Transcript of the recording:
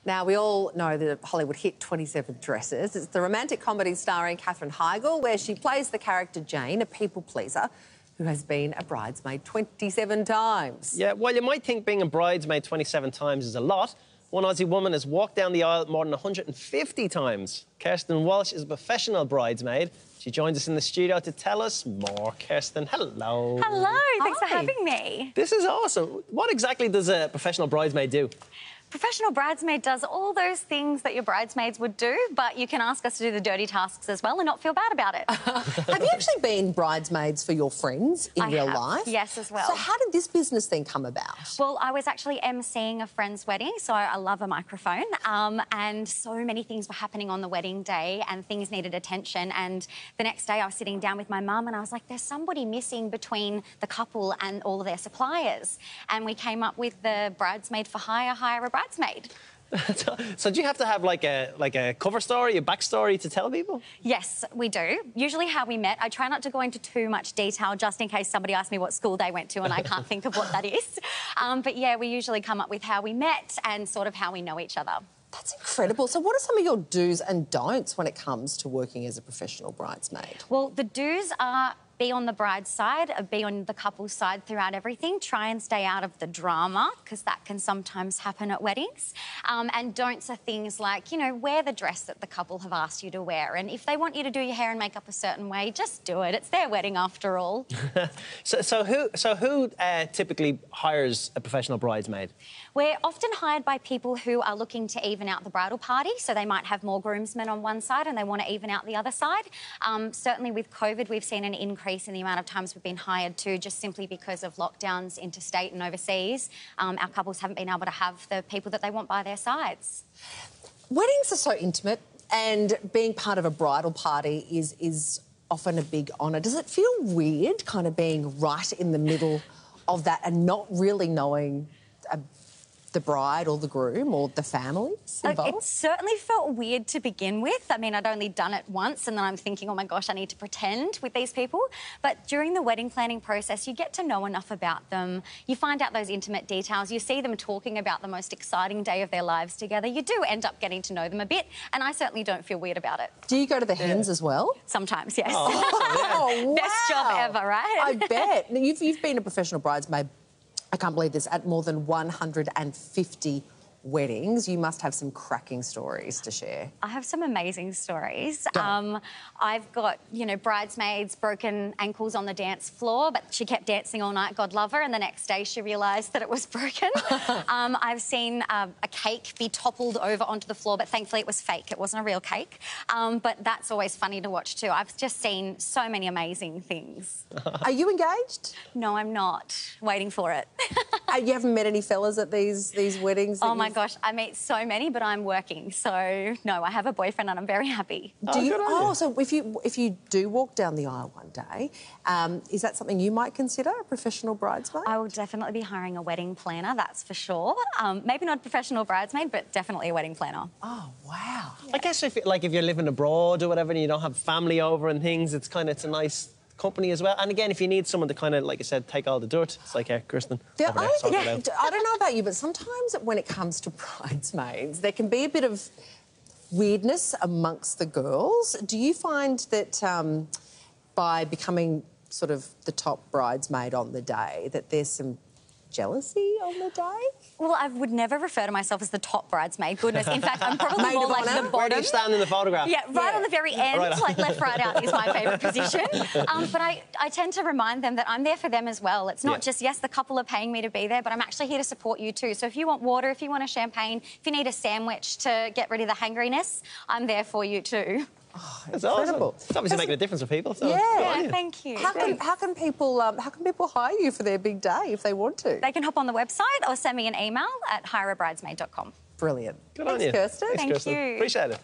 Now, we all know the Hollywood hit 27 Dresses. It's the romantic comedy starring Katherine Heigl, where she plays the character Jane, a people-pleaser who has been a bridesmaid 27 times. Yeah, well, you might think being a bridesmaid 27 times is a lot. One Aussie woman has walked down the aisle more than 150 times. Kerstyn Walsh is a professional bridesmaid. She joins us in the studio to tell us more. Kerstyn, hello. Hello, thanks for Hi. having me. This is awesome. What exactly does a professional bridesmaid do? Professional bridesmaid does all those things that your bridesmaids would do, but you can ask us to do the dirty tasks as well and not feel bad about it. Have you actually been bridesmaids for your friends in real life? Yes, as well. So how did this business then come about? Well, I was actually emceeing a friend's wedding, so I love a microphone, and so many things were happening on the wedding day and things needed attention. And the next day I was sitting down with my mum and I was like, there's somebody missing between the couple and all of their suppliers. And we came up with the bridesmaid for hire, Hire-a-Bridesmaid. So do you have to have like a cover story, a backstory to tell people? Yes, we do. Usually how we met. I try not to go into too much detail just in case somebody asks me what school they went to and I can't think of what that is. But yeah, we usually come up with how we met and sort of how we know each other. That's incredible. So what are some of your do's and don'ts when it comes to working as a professional bridesmaid? Well, the do's are be on the bride's side, be on the couple's side throughout everything. Try and stay out of the drama, because that can sometimes happen at weddings. And don'ts are things like, you know, wear the dress that the couple have asked you to wear. And if they want you to do your hair and makeup a certain way, just do it. It's their wedding after all. So who typically hires a professional bridesmaid? We're often hired by people who are looking to even out the bridal party, so they might have more groomsmen on one side and they want to even out the other side. Certainly with COVID, we've seen an increase in the amount of times we've been hired too, just simply because of lockdowns interstate and overseas. Our couples haven't been able to have the people that they want by their sides. Weddings are so intimate and being part of a bridal party is often a big honour. Does it feel weird kind of being right in the middle of that and not really knowing the bride or the groom or the families involved? It certainly felt weird to begin with. I mean, I'd only done it once and then I'm thinking, oh my gosh, I need to pretend with these people. But during the wedding planning process, you get to know enough about them. You find out those intimate details. You see them talking about the most exciting day of their lives together. You do end up getting to know them a bit, and I certainly don't feel weird about it. Do you go to the hens as well? Sometimes, yes. Oh, wow. Best job ever, right? I bet. Now, you've been a professional bridesmaid, I can't believe this, at more than 150 weddings. You must have some cracking stories to share. I have some amazing stories. I've got, you know, bridesmaids, broken ankles on the dance floor, but she kept dancing all night, God love her, and the next day she realised that it was broken. I've seen a cake be toppled over onto the floor, but thankfully it was fake. It wasn't a real cake. But that's always funny to watch too. I've just seen so many amazing things. Are you engaged? No, I'm not. Waiting for it. You haven't met any fellas at these weddings? Oh my gosh, I meet so many, but I'm working, so no, I have a boyfriend and I'm very happy. So if you do walk down the aisle one day, is that something you might consider, a professional bridesmaid? I will definitely be hiring a wedding planner, that's for sure. Maybe not a professional bridesmaid, but definitely a wedding planner. Oh wow! I guess if you're living abroad or whatever and you don't have family over and things, it's a nice company as well. And again, if you need someone to kind of, like I said, take all the dirt, it's like Kerstyn. I don't know about you, but sometimes when it comes to bridesmaids, there can be a bit of weirdness amongst the girls. Do you find that by becoming sort of the top bridesmaid on the day, that there's some jealousy on the day? Well, I would never refer to myself as the top bridesmaid. Goodness. In fact, I'm probably more like the bottom. Where do you stand in the photograph? Yeah, right on the very end, like left, right out is my favourite position. But I tend to remind them that I'm there for them as well. It's not just, yes, the couple are paying me to be there, but I'm actually here to support you too. So if you want water, if you want a champagne, if you need a sandwich to get rid of the hangriness, I'm there for you too. Oh, that's incredible. Awesome. It's obviously making a difference for people. So yeah, thank you. How can people hire you for their big day if they want to? They can hop on the website or send me an email at hire-a-bridesmaid.com. Brilliant. Good on you. Thanks, Kerstyn. Thank you. Appreciate it.